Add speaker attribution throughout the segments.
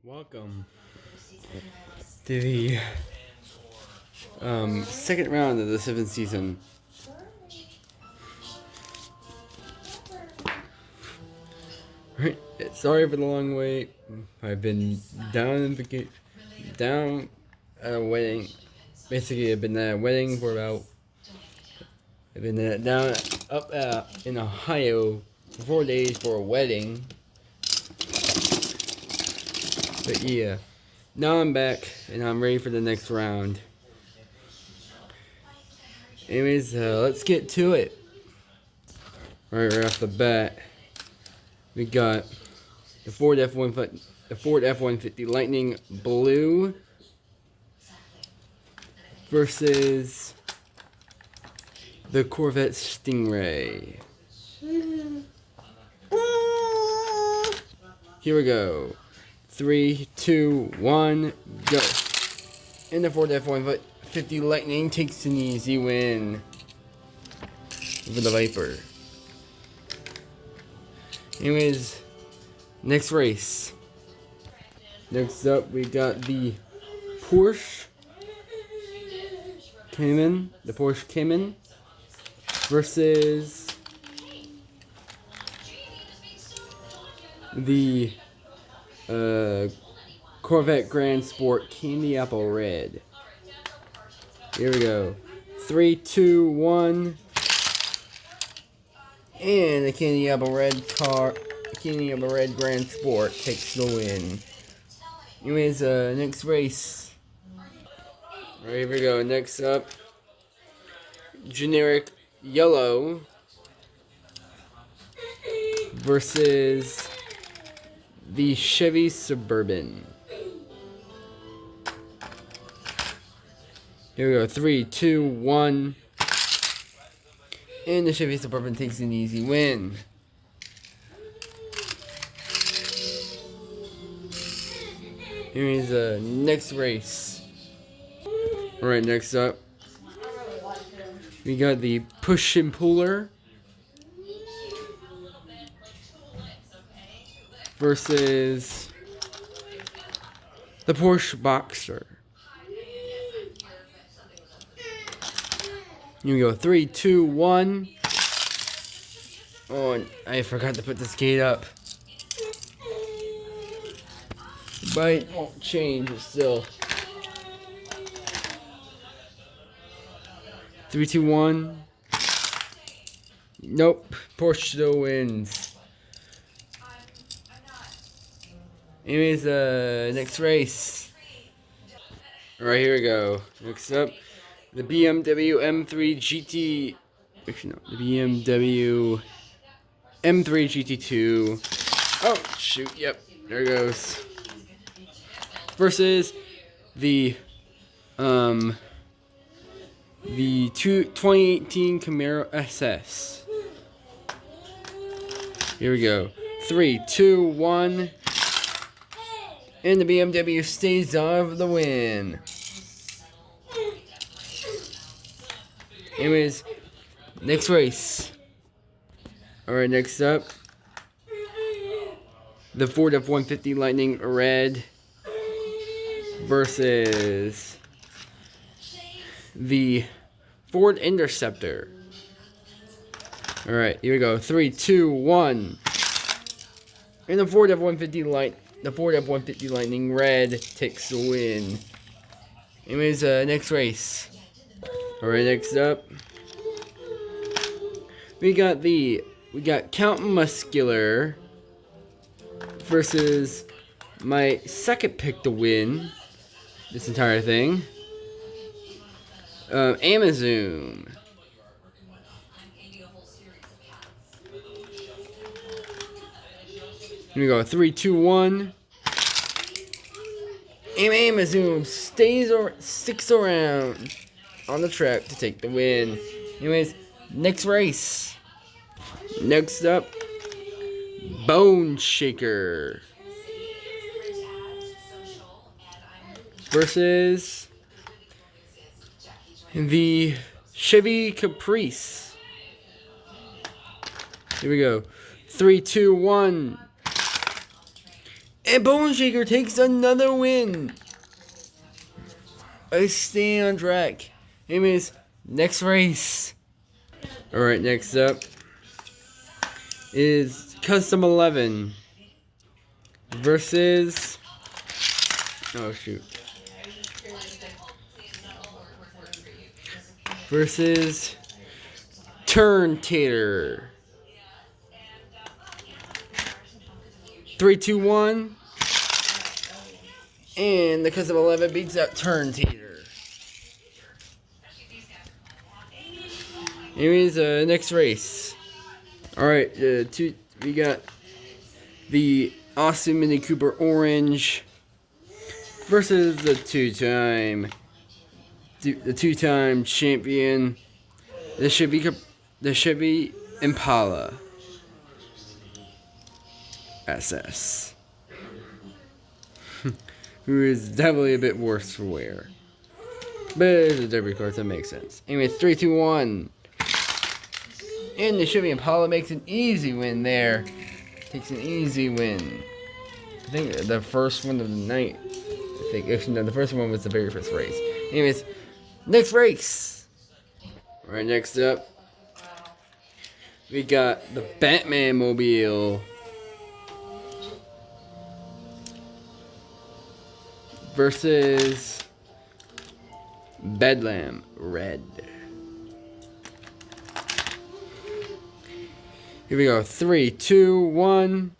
Speaker 1: Welcome to the second round of the 7th season. Right, sorry for the long wait. I've been down at a wedding. Basically, I've been at a wedding for about. I've been down up in Ohio for 4 days for a wedding. But yeah, now I'm back and I'm ready for the next round. Anyways, let's get to it. Right off the bat, we got the Ford F-150 Lightning Blue versus the Corvette Stingray. Here we go. 3, 2, 1, go. And the Ford F-150 Lightning takes an easy win over the Viper. Anyways, next race. Next up, we got the Porsche Cayman versus the Corvette Grand Sport Candy Apple Red. Here we go. 3, 2, 1. And the Candy Apple Red Grand Sport takes the win. Anyways, next race. Alright, here we go. Next up, generic yellow versus the Chevy Suburban. Here we go. 3, 2, 1. And the Chevy Suburban takes an easy win. Here's the next race. Alright, next up, we got the Push and Puller versus the Porsche Boxer. Here we go. 3, 2, 1. Oh, and I forgot to put the skate up. But it won't change, but still. 3, 2, 1. Nope. Porsche still wins. Anyways, next race. Alright, here we go. Next up, the BMW M3 GT. Actually, no. The BMW M3 GT2. Oh, shoot. Yep. There it goes. Versus the 2018 Camaro SS. Here we go. 3, 2, 1. And the BMW stays on the win. Anyways, next race. Alright, next up, the Ford F-150 Lightning Red versus the Ford Interceptor. Alright, here we go. 3, 2, 1. And the Ford F-150 Lightning Red takes the win. Anyways, next race. Alright, next up, we got Count Muscular versus my second pick to win this entire thing, Amazon. Here we go. 3, 2, 1. And Amazon sticks around on the track to take the win. Anyways, next race. Next up, Bone Shaker versus the Chevy Caprice. Here we go. 3, 2, 1. And Bone Shaker takes another win. I stay on track. Anyways, next race. Alright, next up is Custom 11 versus... Oh, shoot. Versus Turntator. 3, 2, 1. And the Custom 11 beats out Turntator. Anyways, next race. Alright, we got the Awesome Mini Cooper Orange versus the two-time champion, the Chevy Impala SS. Who is definitely a bit worse for wear. But it is a derby car, so it makes sense. Anyway, 3, 2, 1. And the Chevy Impala makes an easy win there. Takes an easy win. I think the first one of the night. Actually, no, the first one was the very first race. Anyways, next race. Alright, next up, we got the Batman Mobile versus Bedlam Red. Here we go. 3, 2, 1.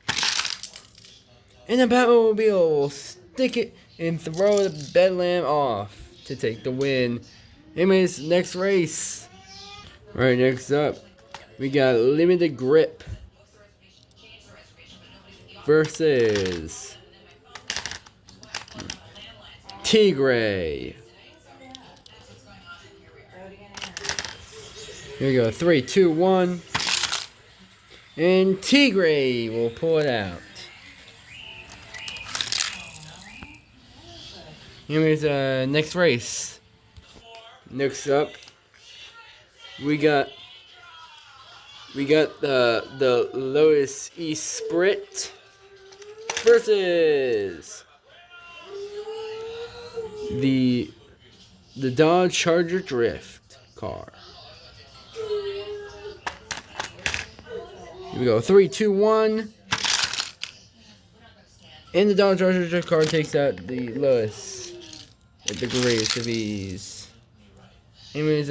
Speaker 1: And the Batmobile will stick it and throw the Bedlam off to take the win. Anyways, next race. Alright, next up, we got Limited Grip versus Tigray. Here we go. 3, 2, 1. And Tigray will pull it out. Anyways, next race. Next up, we got the Lotus Edge Sprint versus the Dodge Charger Drift car. Here we go. 3, 2, 1. And the Dodge Charger Drift car takes out the Lotus with the greatest of ease. Anyways,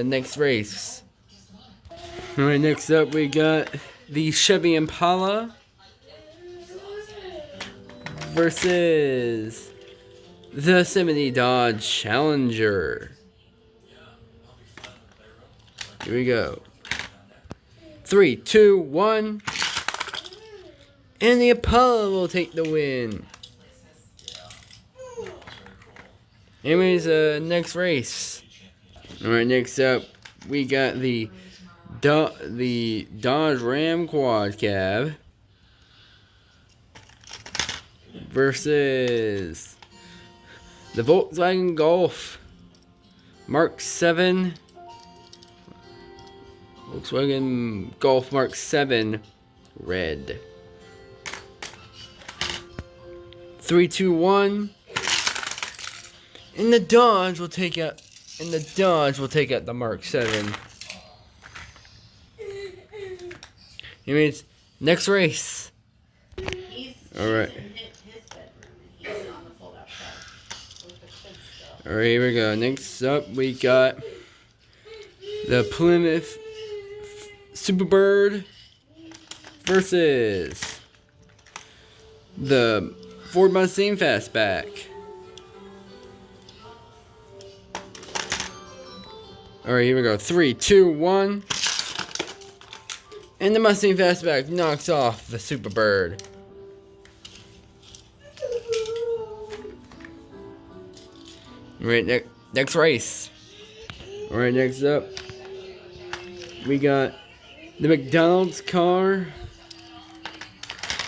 Speaker 1: next race. Alright, next up we got the Chevy Impala versus the 70 Dodge Challenger. Here we go. 3, 2, 1. And the Impala will take the win. Anyways, next race. Alright, next up, we got the Dodge Ram Quad Cab versus the Volkswagen Golf Mark 7. Volkswagen Golf Mark 7 Red. 3, 2, 1. And the Dodge will take out the Mark 7. Anyways, next race. Alright. Alright, here we go. Next up we got the Plymouth Superbird versus the Ford Mustang Fastback. Alright, here we go. 3, 2, 1. And the Mustang Fastback knocks off the Superbird. Alright, next race. Alright, next up, we got the McDonald's car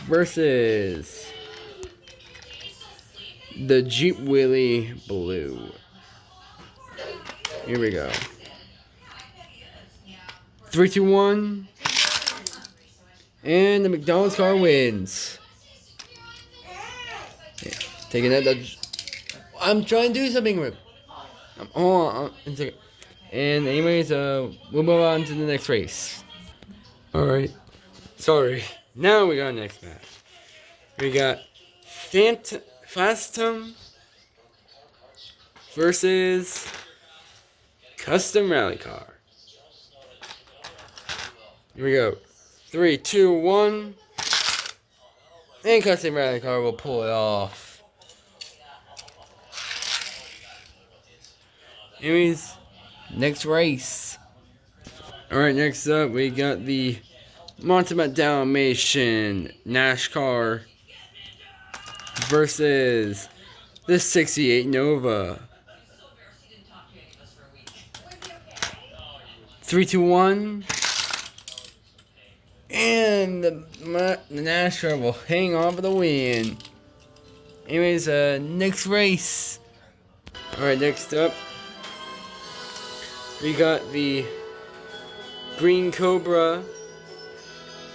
Speaker 1: versus the Jeep Willy Blue. Here we go. 3, 2, 1. And the McDonald's car wins. Taking that. I'm trying to do something with. Hold on. And anyways, we'll move on to the next race. All right. Sorry. Now we got next match. We got Phantom versus Custom Rally Car. Here we go. 3, 2, 1. And Custom Rally Car will pull it off. Anyways, next race. Alright, next up we got the Ultimate Dalmatian NASCAR versus the 68 Nova. 3, 2, 1. And the NASCAR will hang on for the win. Anyways, next race. Alright, next up, we got the Green Cobra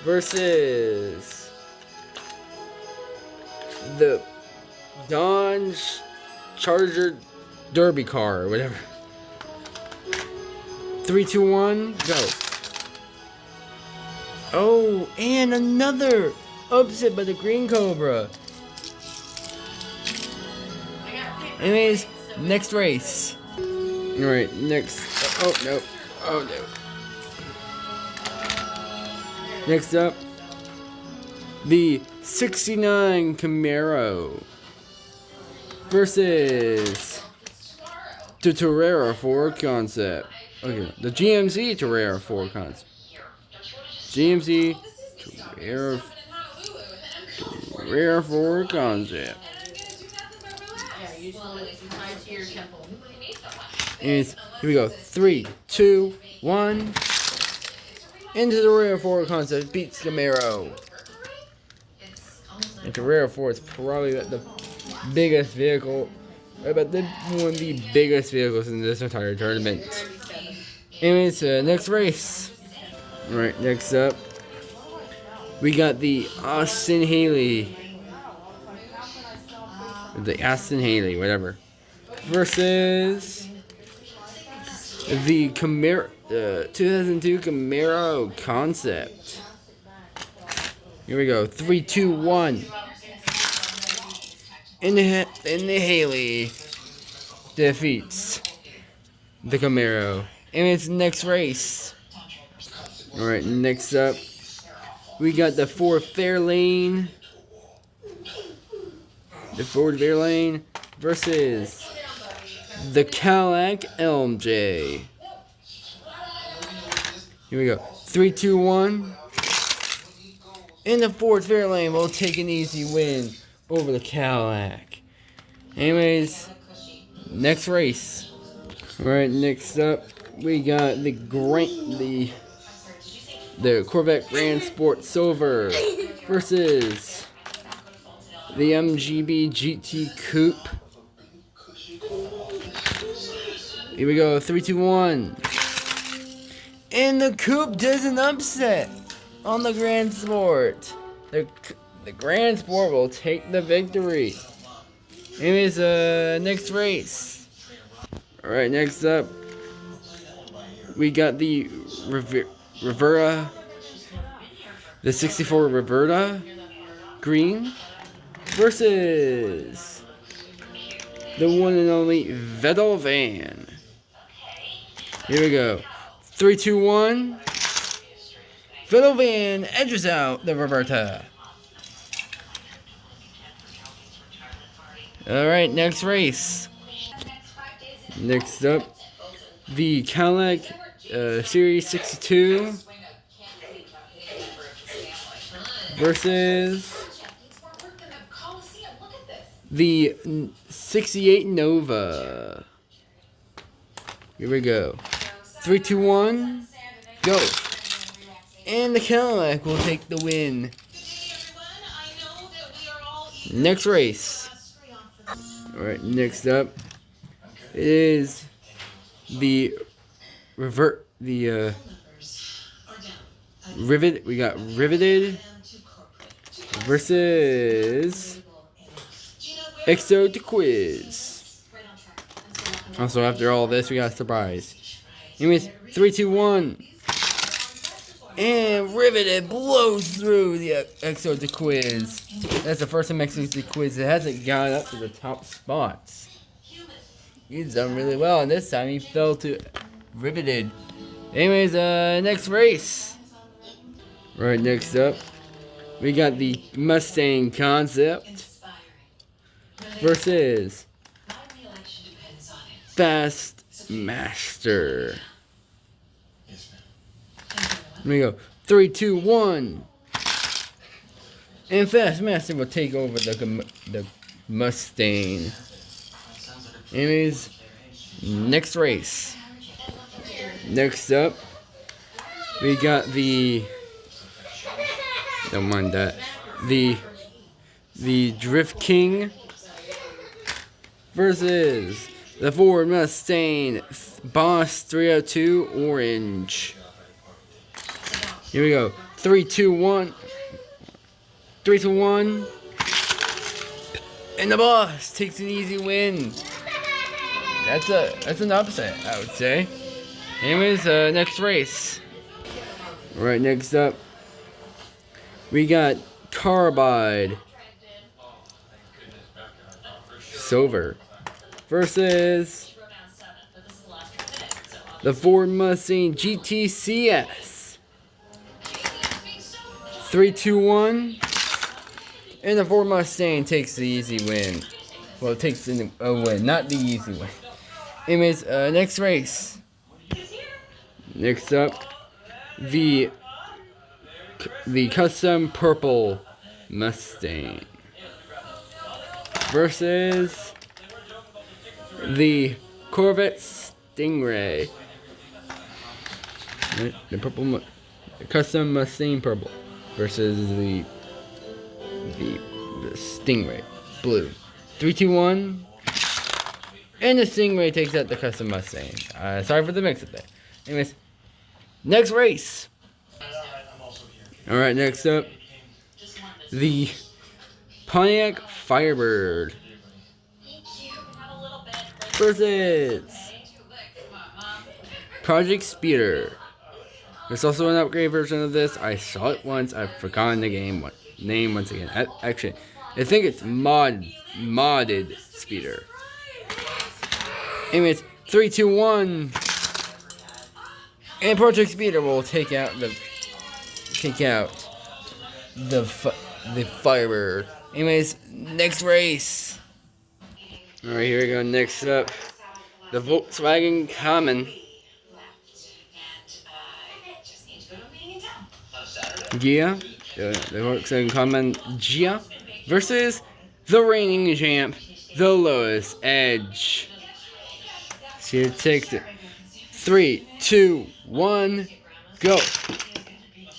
Speaker 1: versus the Dodge Charger Derby car or whatever. 3, 2, 1, go. Oh, and another upset by the Green Cobra. Anyways, next race. Alright, next. Oh, no. Oh, no. Next up, the 69 Camaro versus the Torero 4 concept. Okay, the GMC Torero 4 concept. GMC Torero 4 concept. And here we go. 3, 2, 1. Into the Rare 4 concept beats Camaro. And the Rare 4 is probably the biggest vehicle, about one of the biggest vehicles in this entire tournament. Anyways, next race. Alright, next up, we got the Aston Haley, whatever, versus the Camaro, 2002 Camaro concept. Here we go. 3, 2, 1. In the Haley defeats the Camaro. And it's next race. Alright, next up, we got the Ford Fairlane. The Ford Fairlane versus the Cadillac LMJ. Here we go. 3, 2, 1. And the Ford Fairlane will take an easy win over the Cadillac. Anyways, next race. Alright, next up, we got the Corvette Grand Sport Silver versus the MGB GT Coupe. Here we go, 3, 2, 1. And the Coupe does an upset on the Grand Sport. The Grand Sport will take the victory. Anyways, next race. Alright, next up, we got the Rivera, the 64 Rivera Green versus the one and only Vettel Van. Here we go. 3, 2, 1. Vettel Van edges out the Roberta. Alright, next race. Next up, the Cadillac Series 62 versus the 68 Nova. Here we go. 3, 2, 1, go. And the Cadillac will take the win. Next race. Alright, next up is the Rivet. We got Riveted versus Exo to quiz. Also, after all this, we got a surprise. Anyways, 3, 2, 1. And Riveted blows through the Exo to quiz. That's the first time Exo to quiz that hasn't gone up to the top spots. He's done really well, and this time he fell to Riveted. Anyways, next race. Right, next up, we got the Mustang Concept versus Fast Master. Here we go. 3, 2, 1. And Fast Master will take over the Mustang. Anyways, next race. Next up, we got the. Don't mind that. The Drift King versus the Ford Mustang Boss 302 Orange. Here we go. 3, 2, 1. 3, 2, 1. And the Boss takes an easy win. That's an upset, I would say. Anyways, next race. Alright, next up, we got Carbide Silver versus the Ford Mustang GTCS. 3, 2, 1. And the Ford Mustang takes the easy win. Well, it takes a win, not the easy win. Anyways, next race. Next up, the custom purple Mustang versus the Corvette Stingray. The custom Mustang purple versus the Stingray blue. 3, 2, 1. And the Stingray takes out the custom Mustang. Sorry for the mix-up there. Anyways, next race. Alright, next up, the Pontiac Firebird versus Project Speeder. There's also an upgrade version of this. I saw it once. I've forgotten the name once again. Actually, I think it's modded Speeder. Anyways, 3, 2, 1. And Project Speeder will take out the Firebird. Anyways, next race. Alright, here we go. Next up, the Volkswagen Common. Gia, the Volkswagen Common Gia versus the reigning champ, the Lotus Edge. So here takes it. 3, 2, 1, go.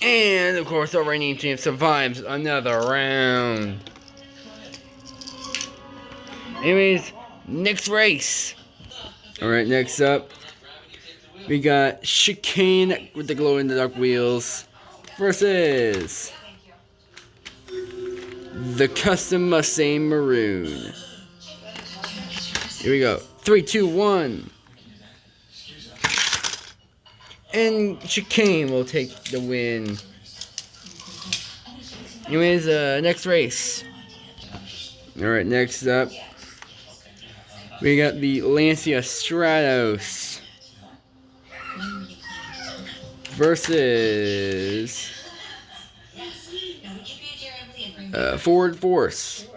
Speaker 1: And of course, the reigning champ survives another round. Anyways, next race. Alright, next up, we got Chicane with the glow in the dark wheels versus the custom Mustang Maroon. Here we go. 3, 2, 1. And Chicane will take the win. Anyways, next race. Alright, next up, we got the Lancia Stratos versus Ford Force.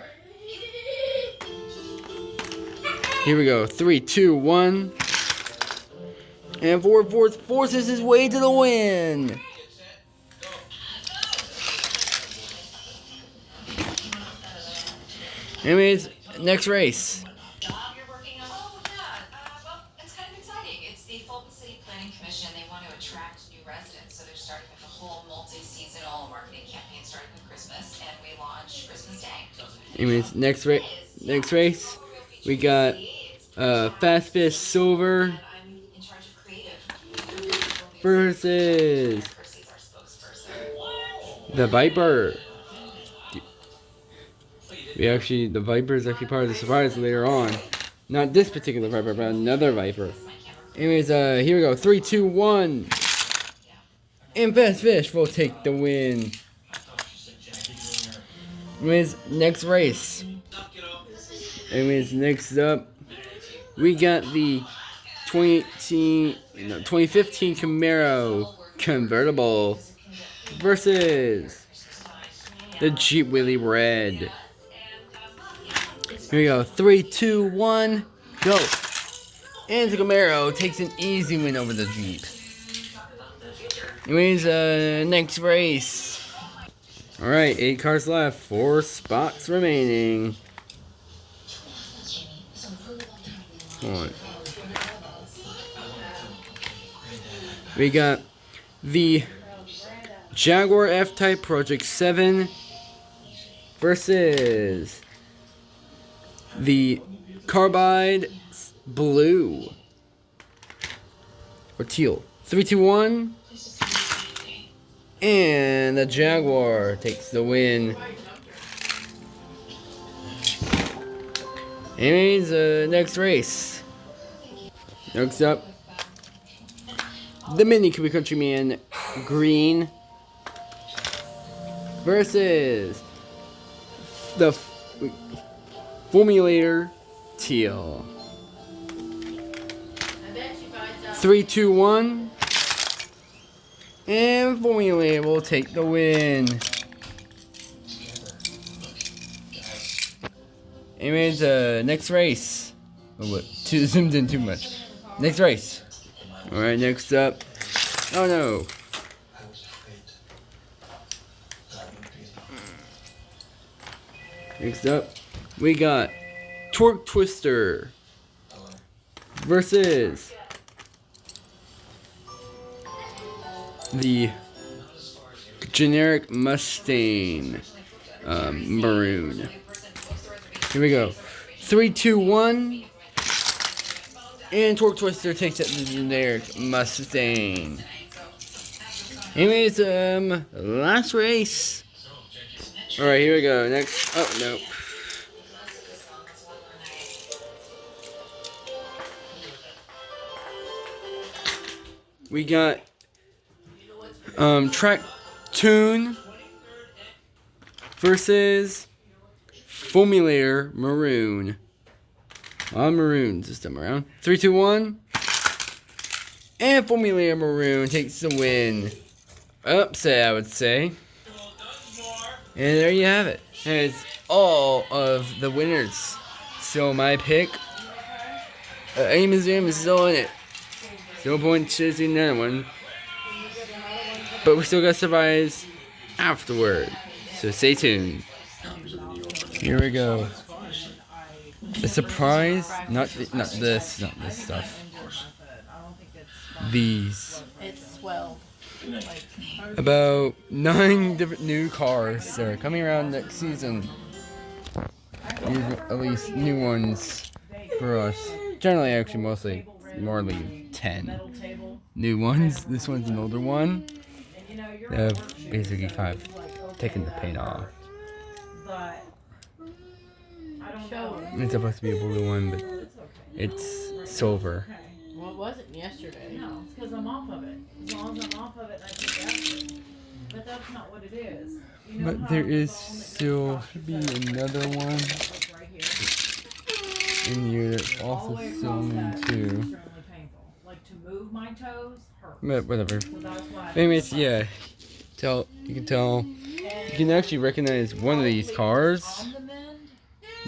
Speaker 1: Here we go. 3, 2, 1. And Ford Force forces his way to the win. Anyways, next race.
Speaker 2: It's kind of exciting. It's the Fulton City Planning Commission. They want to attract new residents, so they're starting with a whole multi-seasonal marketing campaign starting with Christmas, and we launch Christmas Day.
Speaker 1: Anyways, next race, we got Fast Fish Silver versus the Viper. The Viper is actually part of the surprise later on. Not this particular Viper, but another Viper. Anyways, here we go. 3, 2, 1. And Fast Fish will take the win. Anyways, next race. Anyways, next up, we got the 2015 Camaro convertible versus the Jeep Willys Red. Here we go. 3, 2, 1, go. And the Camaro takes an easy win over the Jeep. Anyways, next race. Alright, 8 cars left, 4 spots remaining. Hold on. We got the Jaguar F-Type Project 7 versus the Carbide Blue or Teal. 3, 2, 1. And the Jaguar takes the win. Anyways, next race. Next up, the Mini Cooper Countryman Green versus the Formulator Teal. 3, 2, 1. And Formulator will take the win. Anyways, next race. Oh, what? Zoomed in too much. Next race. Alright, next up. Oh no. Next up, we got Torque Twister versus the generic Mustang maroon. Here we go. 3, 2, 1. And Torque Twister takes it the generic Mustang. Anyways, last race. Alright, here we go. Next. Oh, no. We got Track Tune versus Formulator Maroon. On maroons this time around. 3, 2, 1. And Formulator Maroon takes the win. Upset, I would say. And there you have it. It's all of the winners. So my pick, Aim Museum is still in it. No point choosing that one. But we still got surprise afterward. So stay tuned. Here we go. The surprise, not this stuff. These.
Speaker 3: It's swell.
Speaker 1: About 9 different new cars that are coming around next season. These are at least new ones for us. Generally, actually, morely 10 new ones. This one's an older one. They have basically kind of taken the paint off. It's supposed to be a blue one, but it's silver.
Speaker 3: Well, it wasn't yesterday.
Speaker 4: No, it's because I'm off of it. As long as I'm off of it, I take action. But that's not what it is. You know
Speaker 1: But
Speaker 4: how
Speaker 1: there
Speaker 4: the
Speaker 1: is
Speaker 4: phone that
Speaker 1: still
Speaker 4: goes
Speaker 1: should be
Speaker 4: across the
Speaker 1: another
Speaker 4: road,
Speaker 1: one
Speaker 4: like right here,
Speaker 1: in here that's
Speaker 4: all the
Speaker 1: also
Speaker 4: way
Speaker 1: still
Speaker 4: across
Speaker 1: in
Speaker 4: that is
Speaker 1: too.
Speaker 4: extremely painful. Like to move my toes hurts.
Speaker 1: But whatever.
Speaker 4: So that's why.
Speaker 1: Anyways, yeah. You can actually recognize one of these cars.
Speaker 4: On the mend,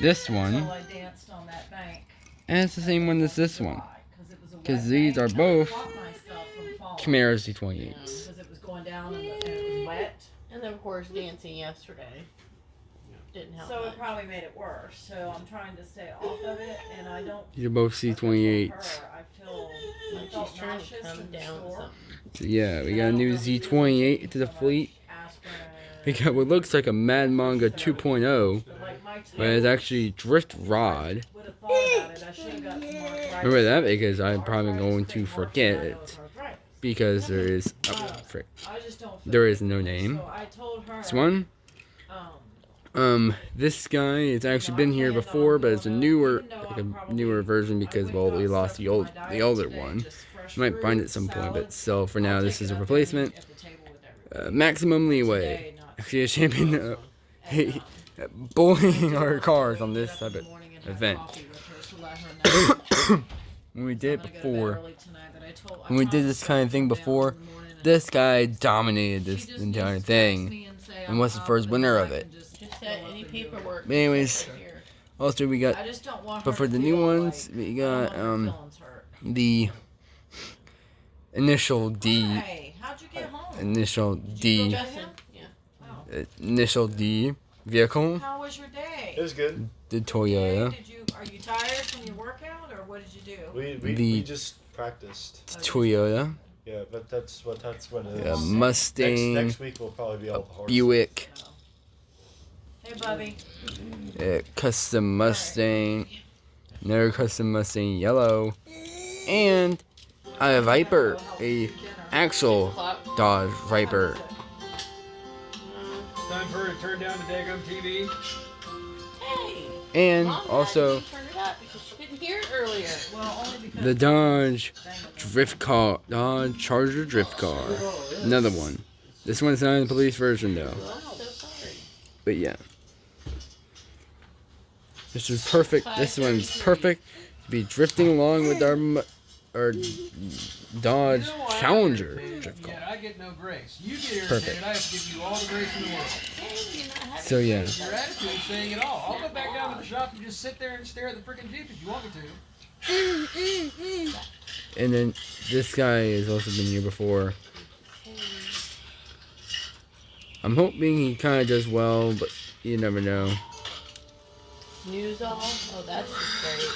Speaker 1: This one.
Speaker 4: until I danced on that bank.
Speaker 1: And it's the same one as this one.
Speaker 4: Because it was a wet
Speaker 1: Because these
Speaker 4: bank,
Speaker 1: are both
Speaker 4: I caught myself from falling.
Speaker 1: Camaro Z28s.
Speaker 4: Because it was going down and it was wet.
Speaker 3: And then, of course, dancing yesterday didn't help.
Speaker 4: So
Speaker 3: much.
Speaker 4: it probably made it worse. So I'm trying to stay off of it, and I don't.
Speaker 1: These are both C28s.
Speaker 4: I felt
Speaker 3: She's trying to
Speaker 4: nauseous
Speaker 3: come
Speaker 4: in the
Speaker 3: down with
Speaker 4: store.
Speaker 3: something.
Speaker 1: So yeah, we got a new Z28 to the fleet.
Speaker 4: Aspirin.
Speaker 1: We got what looks like a Mad Manga 2.0,
Speaker 4: But like my
Speaker 1: but it's actually Drift Rod.
Speaker 4: would have thought about it. I should have got some arthritis.
Speaker 1: Remember that because I'm probably going to forget it because there is
Speaker 4: I just don't feel
Speaker 1: there is no name.
Speaker 4: So I told her.
Speaker 1: This one,
Speaker 4: Um,
Speaker 1: This guy has actually been here before, but it's a newer version because, well, we lost the older one. You might find it at some point, but still, for now, this is a replacement. Maximum leeway. Actually, a champion bullying our cars on this type of event. When we did it before, when we did this kind of thing before, this guy dominated this entire thing and was the first winner of it. But anyways, also we got, but for the new ones, we got the initial D, initial D vehicle.
Speaker 4: How was your day?
Speaker 5: It was good.
Speaker 1: The Toyota.
Speaker 4: Are you tired from your workout, or what did you do?
Speaker 5: We just practiced.
Speaker 1: Toyota.
Speaker 5: Yeah, but that's what it
Speaker 1: Yeah,
Speaker 5: is.
Speaker 1: Mustang.
Speaker 5: Next week will probably be all the horses.
Speaker 1: Buick.
Speaker 4: Hey, Bubby.
Speaker 1: Custom Mustang. Another custom Mustang yellow. And a Viper. A actual Dodge Viper.
Speaker 6: Time for her to turn down the daggum TV.
Speaker 3: Hey!
Speaker 1: And
Speaker 3: Mom
Speaker 1: also
Speaker 3: had me turn it up because she couldn't hear it earlier.
Speaker 4: Well, only because
Speaker 1: the Dodge Drift Car. Dodge Charger Drift Car. Another one. This one's not in the police version though.
Speaker 3: Well, I'm so sorry.
Speaker 1: But yeah. This is perfect. This one's perfect to be drifting along with our Dodge Challenger drift car.
Speaker 6: Yeah, I get no grace. You get irritated,
Speaker 1: Perfect.
Speaker 6: I have to give you all the grace in the world.
Speaker 1: So yeah.
Speaker 6: Your attitude is saying it all. I'll go back down to the shop and just sit there and stare at the freaking Jeep if you want me to.
Speaker 1: And then this guy has also been here before. I'm hoping he kind of does well, but you never know.
Speaker 3: Snooze all? Oh, that's just great.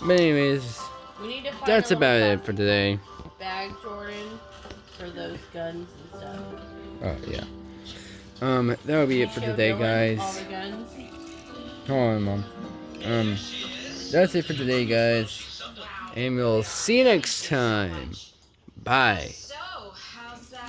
Speaker 1: But anyways,
Speaker 3: We need to find
Speaker 1: that's
Speaker 3: a little
Speaker 1: about it for today.
Speaker 3: bag, Jordan, for those guns and stuff.
Speaker 1: Oh yeah. That'll be it for
Speaker 3: Show
Speaker 1: today,
Speaker 3: Dylan all
Speaker 1: guys.
Speaker 3: the guns.
Speaker 1: Hold on, Mom. That's it for today, guys. And we'll see you next time. Bye.